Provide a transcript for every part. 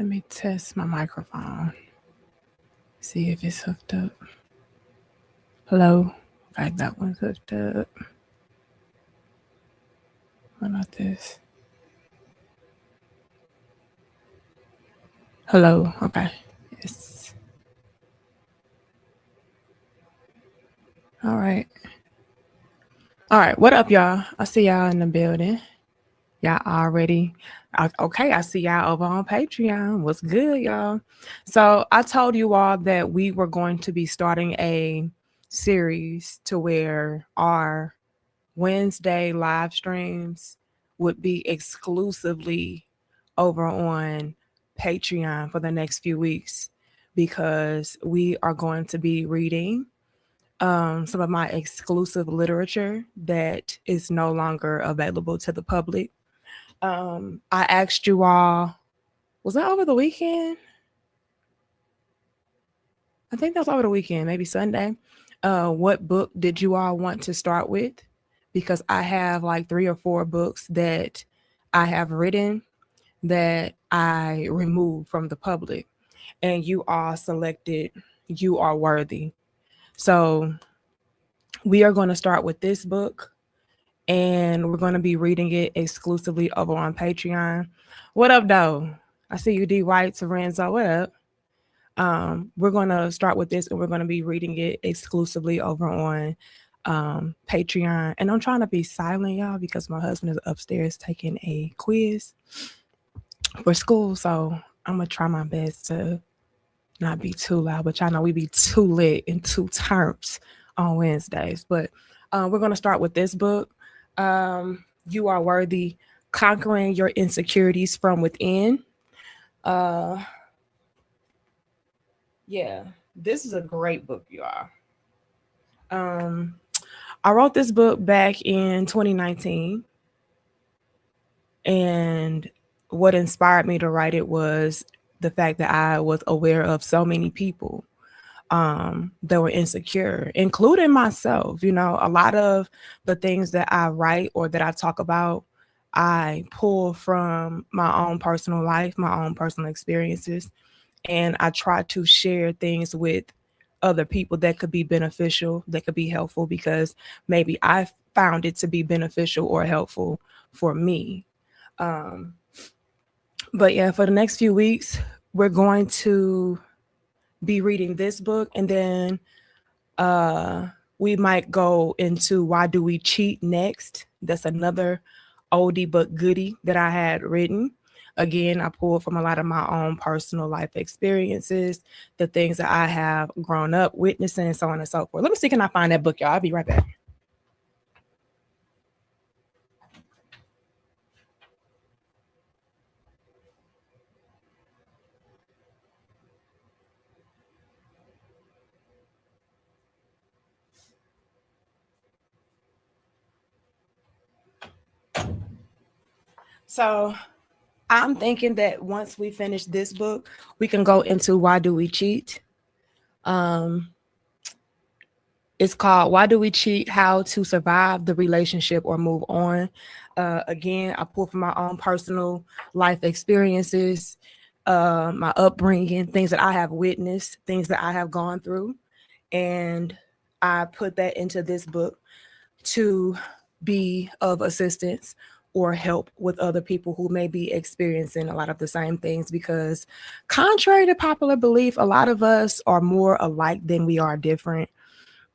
Let me test my microphone. See if it's hooked up. Hello. Okay, that one's hooked up. What about this? Hello. Okay. Yes. All right. All right. What up, y'all? I see y'all in the building. Y'all already. Okay, I see y'all over on Patreon. What's good, y'all? So I told you all that we were going to be starting a series to where our Wednesday live streams would be exclusively over on Patreon for the next few weeks because we are going to be reading some of my exclusive literature that is no longer available to the public. I asked you all, was that over the weekend? I think that was over the weekend, maybe Sunday. What book did you all want to start with? Because I have like 3 or 4 books that I have written that I removed from the public, and you all selected You Are Worthy. So we are going to start with this book, and we're going to be reading it exclusively over on Patreon. What up, though? I see you, D. White, Lorenzo. What up? We're going to start with this, and we're going to be reading it exclusively over on Patreon. And I'm trying to be silent, y'all, because my husband is upstairs taking a quiz for school. So I'm going to try my best to not be too loud, but y'all know we be too lit in 2 terms on Wednesdays. But we're going to start with this book. You Are Worthy, Conquering Your Insecurities from Within. Yeah, this is a great book, you all. I wrote this book back in 2019, and what inspired me to write it was the fact that I was aware of so many people that were insecure, including myself. You know, a lot of the things that I write or that I talk about, I pull from my own personal life, my own personal experiences, and I try to share things with other people that could be beneficial, that could be helpful, because maybe I found it to be beneficial or helpful for me. But yeah, for the next few weeks, we're going to be reading this book, and then we might go into Why Do We Cheat next. That's another oldie but goodie that I had written. Again, I pulled from a lot of my own personal life experiences, the things that I have grown up witnessing, and so on and so forth. Let me see, can I find that book, y'all? I'll be right back. So I'm thinking that once we finish this book, we can go into Why Do We Cheat? It's called Why Do We Cheat? How to Survive the Relationship or Move On. Again, I pull from my own personal life experiences, my upbringing, things that I have witnessed, things that I have gone through. And I put that into this book to be of assistance or help with other people who may be experiencing a lot of the same things, because contrary to popular belief, a lot of us are more alike than we are different.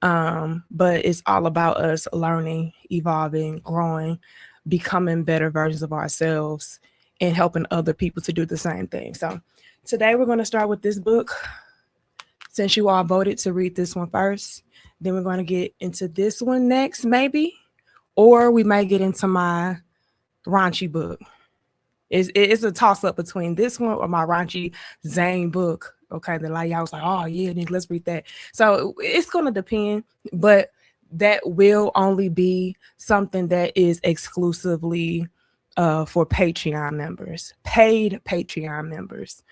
But it's all about us learning, evolving, growing, becoming better versions of ourselves, and helping other people to do the same thing. So today we're going to start with this book. Since you all voted to read this one first, then we're going to get into this one next, maybe, or we might get into my raunchy book. It's a toss up between this one or my raunchy Zane book. Okay, the like y'all was like, oh yeah, then let's read that. So it's gonna depend, but that will only be something that is exclusively for Patreon members, paid Patreon members.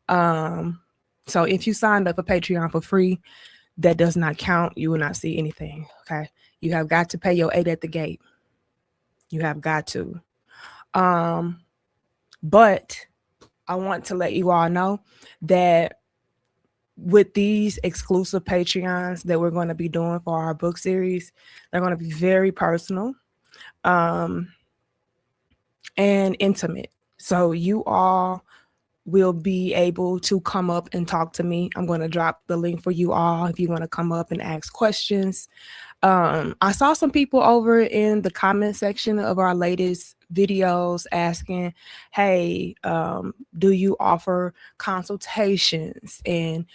So if you signed up for Patreon for free, that does not count. You will not see anything. Okay, you have got to pay your 8 at the gate. You have got to. But I want to let you all know that with these exclusive Patreons that we're going to be doing for our book series, they're going to be very personal and intimate. So you all will be able to come up and talk to me. I'm going to drop the link for you all if you want to come up and ask questions. I saw some people over in the comment section of our latest videos asking, hey, do you offer consultations? And,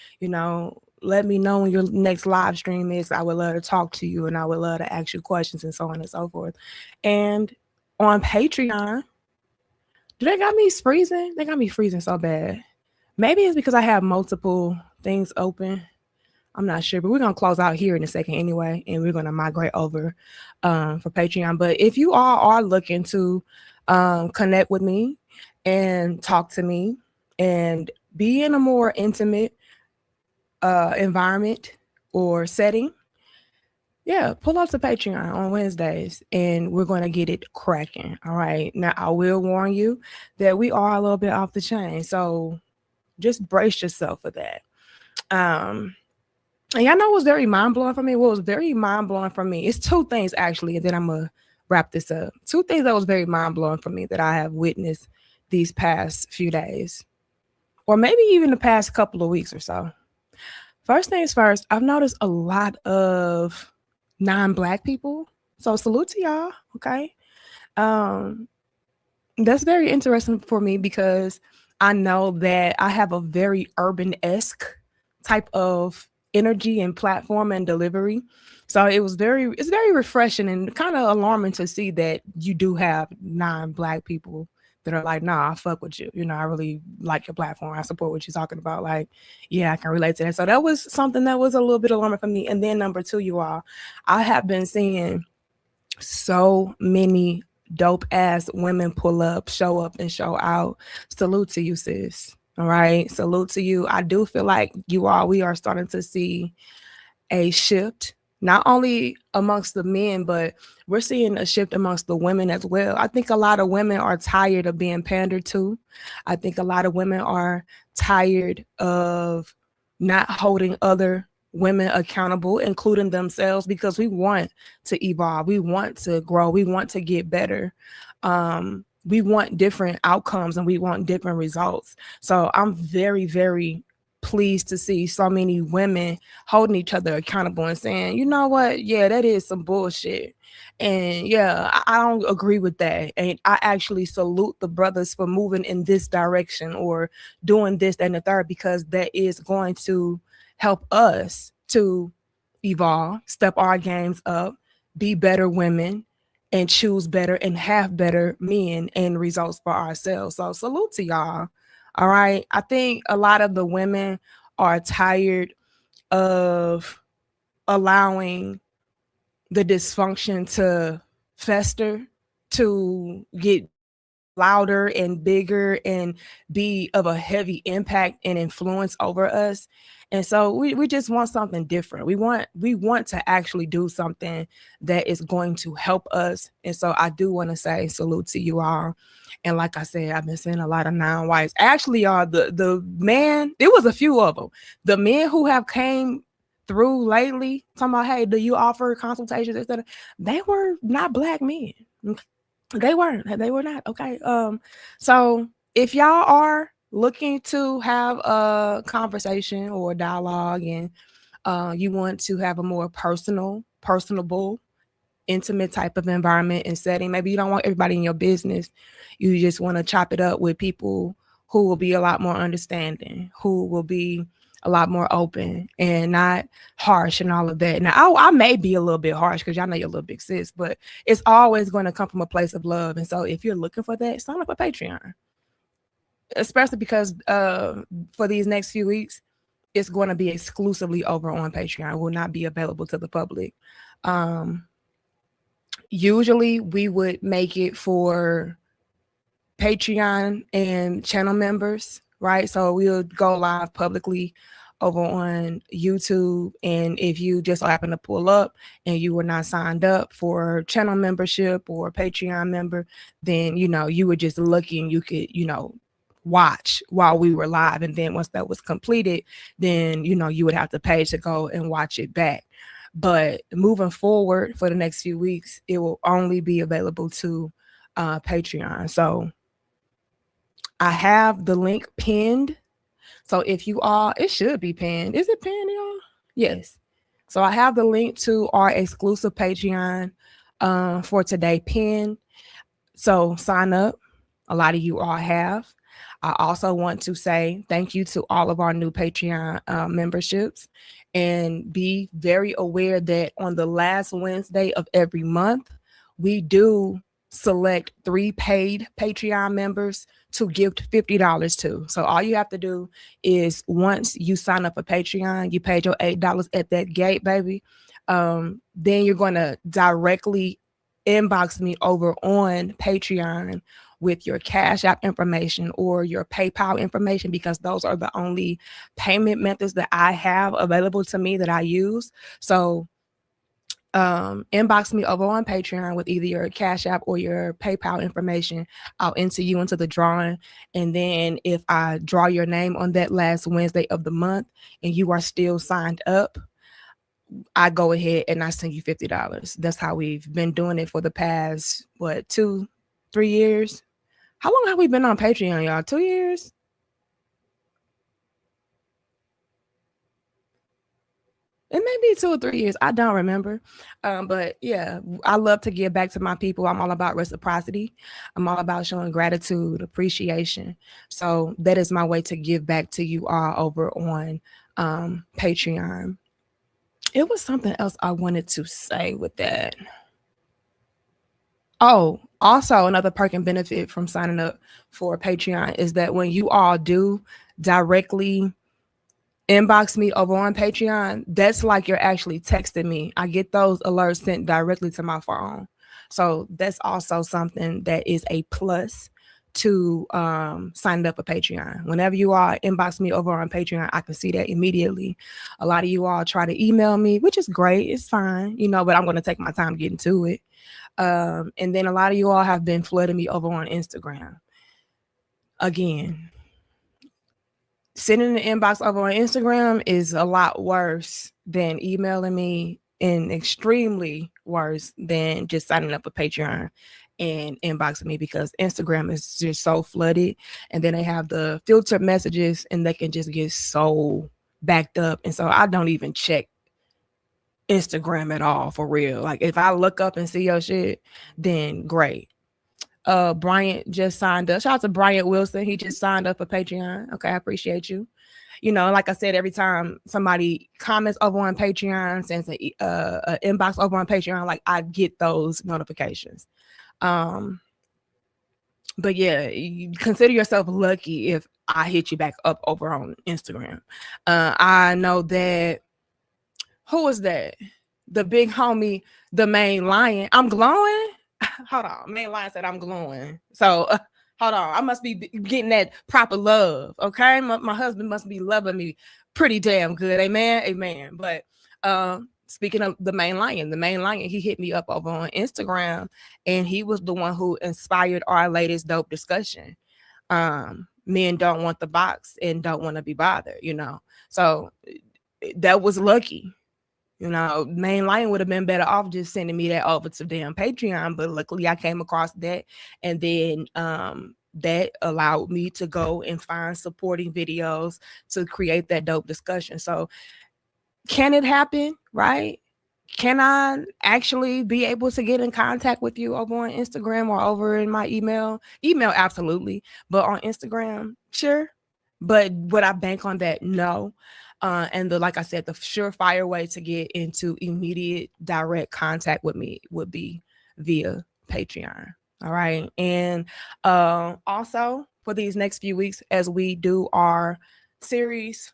let me know when your next live stream is. I would love to talk to you and I would love to ask you questions and so on and so forth. And on Patreon, they got me freezing? They got me freezing so bad. Maybe it's because I have multiple things open. I'm not sure, but we're going to close out here in a second anyway, and we're going to migrate over for Patreon. But if you all are looking to connect with me and talk to me and be in a more intimate environment or setting, yeah, pull up to Patreon on Wednesdays and we're going to get it cracking. All right. Now, I will warn you that we are a little bit off the chain. So just brace yourself for that. And y'all know what was very mind-blowing for me? What was very mind-blowing for me? It's two things, actually, and then I'm going to wrap this up. Two things that was very mind-blowing for me that I have witnessed these past few days, or maybe even the past couple of weeks or so. First things first, I've noticed a lot of non-Black people. So salute to y'all, okay? That's very interesting for me because I know that I have a very urban-esque type of energy and platform and delivery. So it's very refreshing and kind of alarming to see that you do have non-Black people that are like, nah, I fuck with you. I really like your platform. I support what you're talking about. Like, yeah, I can relate to that. So that was something that was a little bit alarming for me. And then number two, you all, I have been seeing so many dope ass women pull up, show up and show out. Salute to you, sis. All right. Salute to you. I do feel like we are starting to see a shift, not only amongst the men, but we're seeing a shift amongst the women as well. I think a lot of women are tired of being pandered to. I think a lot of women are tired of not holding other women accountable, including themselves, because we want to evolve. We want to grow. We want to get better. We want different outcomes and we want different results. So I'm very, very pleased to see so many women holding each other accountable and saying, you know what? Yeah, that is some bullshit. And yeah, I don't agree with that. And I actually salute the brothers for moving in this direction or doing this, that, and the third, because that is going to help us to evolve, step our games up, be better women, and choose better and have better men and results for ourselves. So salute to y'all. All right. I think a lot of the women are tired of allowing the dysfunction to fester, to get louder and bigger and be of a heavy impact and influence over us. And so we just want something different. We want to actually do something that is going to help us. And so I do want to say salute to you all. And like I said, I've been seeing a lot of non-whites. Actually, y'all, the man, it was a few of them. The men who have came through lately, talking about, hey, do you offer consultations, etc. They were not Black men. They were not. Okay. So if y'all are looking to have a conversation or a dialogue and you want to have a more personable, intimate type of environment and setting, maybe you don't want everybody in your business. You just want to chop it up with people who will be a lot more understanding, who will be a lot more open and not harsh and all of that. Now, I may be a little bit harsh because y'all know you're a little big sis, but it's always going to come from a place of love. And so if you're looking for that, sign up for Patreon, especially because for these next few weeks, it's going to be exclusively over on Patreon. It will not be available to the public. Usually we would make it for Patreon and channel members, right? So we'll go live publicly over on YouTube. And if you just happen to pull up and you were not signed up for channel membership or Patreon member, then, you were just lucky and you could, watch while we were live. And then once that was completed, then, you know, you would have to pay to go and watch it back. But moving forward for the next few weeks, it will only be available to Patreon. So I have the link pinned. So if you are, it should be pinned. Is it pinned, y'all? Yes. So I have the link to our exclusive Patreon for today pinned. So sign up. A lot of you all have. I also want to say thank you to all of our new Patreon memberships, and be very aware that on the last Wednesday of every month, we do select 3 paid Patreon members to gift $50 to. So all you have to do is, once you sign up for Patreon, you paid your $8 at that gate, baby. Then you're going to directly inbox me over on Patreon with your Cash App information or your PayPal information, because those are the only payment methods that I have available to me that I use. So inbox me over on Patreon with either your Cash App or your PayPal information. I'll enter you into the drawing. And then if I draw your name on that last Wednesday of the month and you are still signed up, I go ahead and I send you $50. That's how we've been doing it for the past, 2-3 years? How long have we been on Patreon, y'all? 2 years? It may be 2 or 3 years. I don't remember. But yeah, I love to give back to my people. I'm all about reciprocity. I'm all about showing gratitude, appreciation. So that is my way to give back to you all over on Patreon. It was something else I wanted to say with that. Oh, also another perk and benefit from signing up for Patreon is that when you all do directly inbox me over on Patreon, that's like you're actually texting me. I get those alerts sent directly to my phone. So that's also something that is a plus to signing up for Patreon. Whenever you all inbox me over on Patreon, I can see that immediately. A lot of you all try to email me, which is great. It's fine, you know, but I'm going to take my time getting to it. And then a lot of you all have been flooding me over on Instagram. Again, sending the inbox over on Instagram is a lot worse than emailing me, and extremely worse than just signing up for Patreon and inboxing me, because Instagram is just so flooded, and then they have the filtered messages and they can just get so backed up. And so I don't even check Instagram at all, for real. Like if I look up and see your shit, then great. Bryant just signed up. Shout out to Bryant Wilson. He just signed up for Patreon. Okay, I appreciate you. You know, like I said, every time somebody comments over on Patreon, sends an inbox over on Patreon, like I get those notifications. But yeah, you consider yourself lucky if I hit you back up over on Instagram. I know that. Who is that? The big homie, the main lion. I'm glowing. Hold on. Main lion said I'm glowing. So hold on. I must be getting that proper love. Okay. My husband must be loving me pretty damn good. Amen. Amen. But speaking of the main lion, he hit me up over on Instagram, and he was the one who inspired our latest dope discussion. Men don't want the box and don't want to be bothered, you know. So that was lucky. You know, main lion would have been better off just sending me that over to damn Patreon. But luckily I came across that. And then that allowed me to go and find supporting videos to create that dope discussion. So can it happen? Right? Can I actually be able to get in contact with you over on Instagram or over in my email? Email, absolutely. But on Instagram, sure. But would I bank on that? No. And like I said, the surefire way to get into immediate direct contact with me would be via Patreon. All right. And also for these next few weeks, as we do our series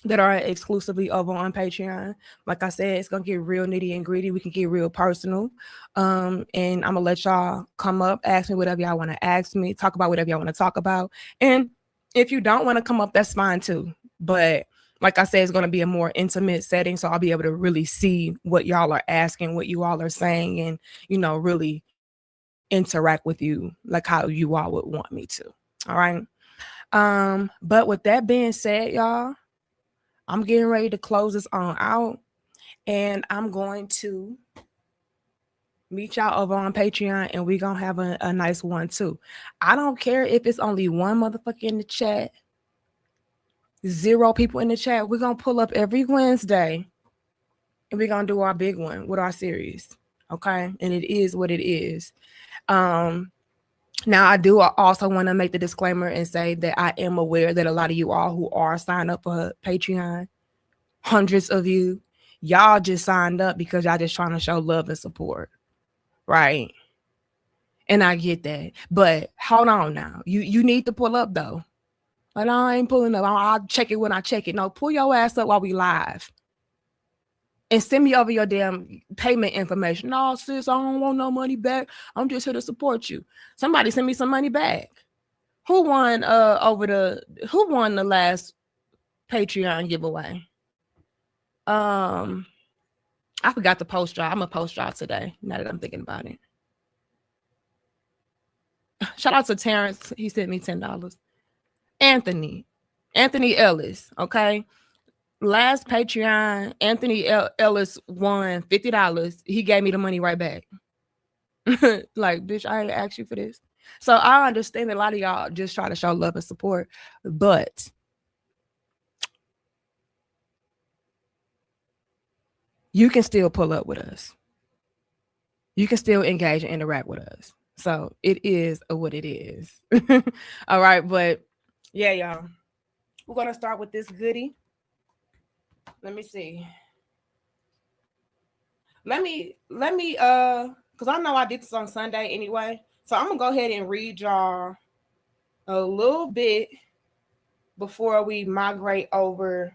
that are exclusively over on Patreon, like I said, it's gonna get real nitty and gritty. We can get real personal. And I'm gonna let y'all come up, ask me whatever y'all want to ask me, talk about whatever y'all want to talk about. And if you don't want to come up, that's fine too. But like I said, it's going to be a more intimate setting. So I'll be able to really see what y'all are asking, what you all are saying, and, you know, really interact with you like how you all would want me to. All right. But with that being said, y'all, I'm getting ready to close this on out, and I'm going to meet y'all over on Patreon, and we're gonna have a nice one too. I don't care if it's only one motherfucker in the chat, 0 people in the chat. We're gonna pull up every Wednesday, and we're gonna do our big one with our series. Okay, and it is what it is. Now I do also want to make the disclaimer and say that I am aware that a lot of you all who are signed up for Patreon, hundreds of you, y'all just signed up because y'all just trying to show love and support, right? And I get that, but hold on now. You need to pull up though. But I ain't pulling up. I'll check it when I check it. No, pull your ass up while we live. And send me over your damn payment information. No, sis, I don't want no money back. I'm just here to support you. Somebody send me some money back. Who won who won the last Patreon giveaway? I forgot to post y'all. I'm gonna post y'all today, now that I'm thinking about it. Shout out to Terrence. He sent me $10. Anthony Ellis, okay? Last Patreon, Anthony Ellis won $50. He gave me the money right back. Like, bitch, I ain't asked you for this. So I understand that a lot of y'all just try to show love and support, but you can still pull up with us. You can still engage and interact with us. So it is what it is. All right, but yeah, y'all. We're gonna start with this goodie. Let me see. Let me because I know I did this on Sunday anyway. So I'm gonna go ahead and read y'all a little bit before we migrate over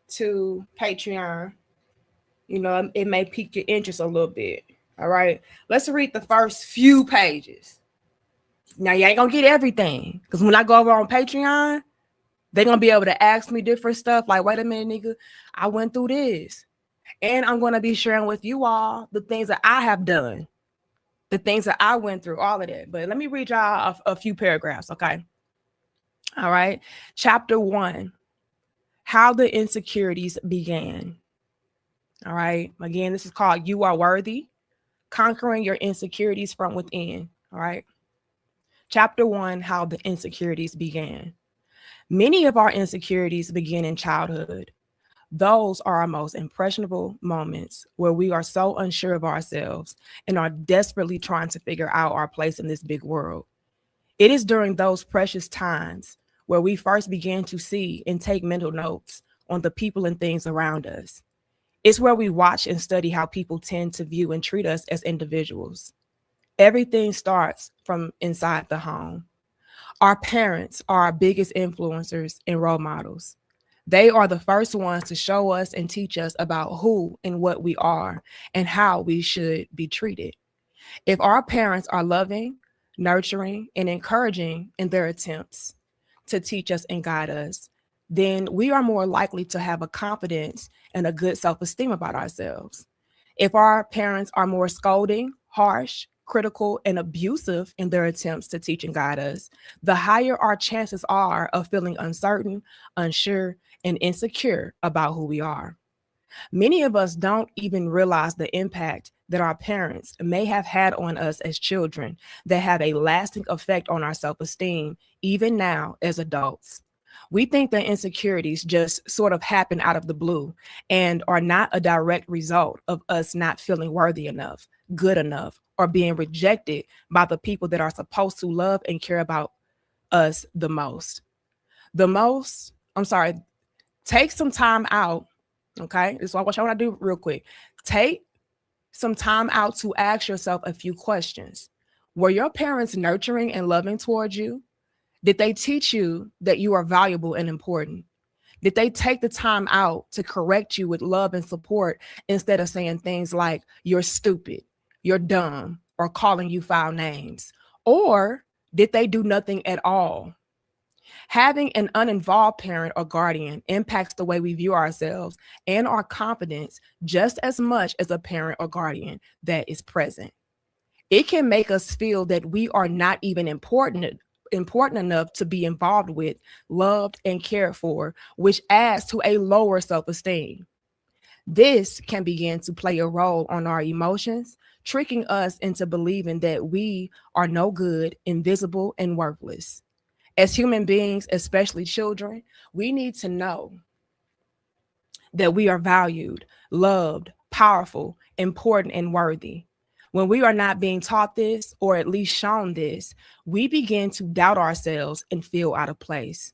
to Patreon. You know, it may pique your interest a little bit. All right. Let's read the first few pages. Now, you ain't gonna get everything. Because when I go over on Patreon, they're gonna be able to ask me different stuff. Like, wait a minute, nigga, I went through this. And I'm gonna be sharing with you all the things that I have done, the things that I went through, all of that. But let me read y'all a few paragraphs, okay? All right. Chapter 1, how the insecurities began. All right. Again, this is called You Are Worthy, Conquering Your Insecurities from Within. All right. Chapter 1, how the insecurities began. Many of our insecurities begin in childhood. Those are our most impressionable moments where we are so unsure of ourselves and are desperately trying to figure out our place in this big world. It is during those precious times where we first begin to see and take mental notes on the people and things around us. It's where we watch and study how people tend to view and treat us as individuals. Everything starts from inside the home. Our parents are our biggest influencers and role models. They are the first ones to show us and teach us about who and what we are and how we should be treated. If our parents are loving, nurturing, and encouraging in their attempts to teach us and guide us, then we are more likely to have a confidence and a good self-esteem about ourselves. If our parents are more scolding, harsh, critical, and abusive in their attempts to teach and guide us, the higher our chances are of feeling uncertain, unsure, and insecure about who we are. Many of us don't even realize the impact that our parents may have had on us as children that have a lasting effect on our self-esteem, even now as adults. We think that insecurities just sort of happen out of the blue and are not a direct result of us not feeling worthy enough, good enough, or being rejected by the people that are supposed to love and care about us the most. Take some time out. Okay. This is what I want to do real quick. Take some time out to ask yourself a few questions. Were your parents nurturing and loving towards you? Did they teach you that you are valuable and important? Did they take the time out to correct you with love and support instead of saying things like, you're stupid, you're dumb, or calling you foul names? Or did they do nothing at all? Having an uninvolved parent or guardian impacts the way we view ourselves and our confidence just as much as a parent or guardian that is present. It can make us feel that we are not even important important enough to be involved with, loved, and cared for, which adds to a lower self-esteem. This can begin to play a role on our emotions, tricking us into believing that we are no good, invisible, and worthless. As human beings, especially children, we need to know that we are valued, loved, powerful, important, and worthy. When we are not being taught this, or at least shown this, we begin to doubt ourselves and feel out of place.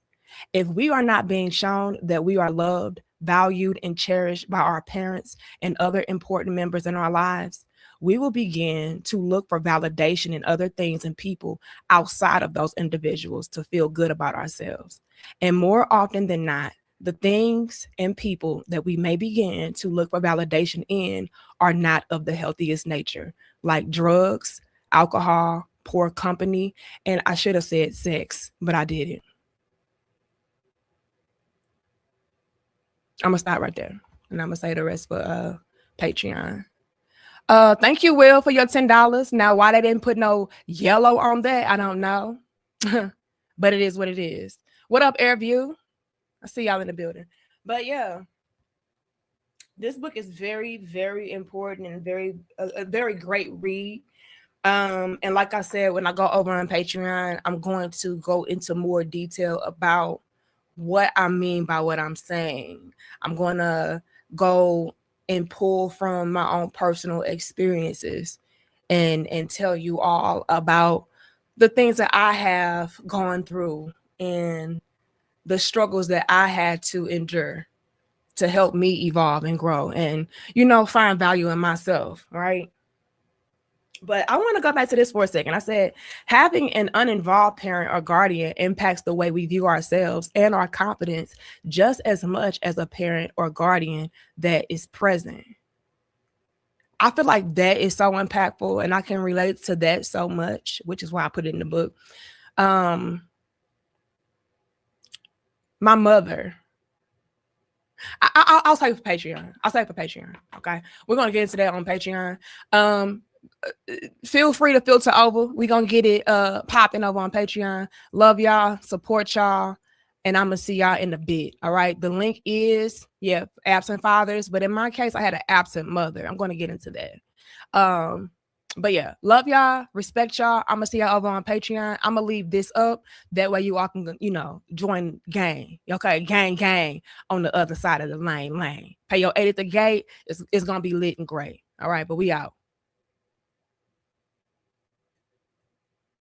If we are not being shown that we are loved, valued, and cherished by our parents and other important members in our lives, we will begin to look for validation in other things and people outside of those individuals to feel good about ourselves. And more often than not, the things and people that we may begin to look for validation in are not of the healthiest nature, like drugs, alcohol, poor company, and I should have said sex, but I didn't. I'm gonna stop right there, and I'm gonna say the rest for Patreon. Thank you, Will, for your $10. Now, why they didn't put no yellow on that, I don't know, but it is what it is. What up, Airview? I see y'all in the building. But yeah, this book is very, very important and a very great read. And like I said, when I go over on Patreon, I'm going to go into more detail about what I mean by what I'm saying. I'm going to go and pull from my own personal experiences and tell you all about the things that I have gone through and the struggles that I had to endure to help me evolve and grow and, find value in myself, right? But I want to go back to this for a second. I said, having an uninvolved parent or guardian impacts the way we view ourselves and our confidence just as much as a parent or guardian that is present. I feel like that is so impactful, and I can relate to that so much, which is why I put it in the book. My mother, I'll say for Patreon. I'll say for Patreon. Okay. We're going to get into that on Patreon. Feel free to filter over. We're going to get it popping over on Patreon. Love y'all. Support y'all. And I'm going to see y'all in a bit. All right. The link is, absent fathers. But in my case, I had an absent mother. I'm going to get into that. But yeah, love y'all, respect y'all. I'm gonna see y'all over on Patreon. I'm gonna leave this up. That way you all can, join gang. Okay, gang on the other side of the lane. Pay your 8 at the gate. It's gonna be lit and great. All right, but we out.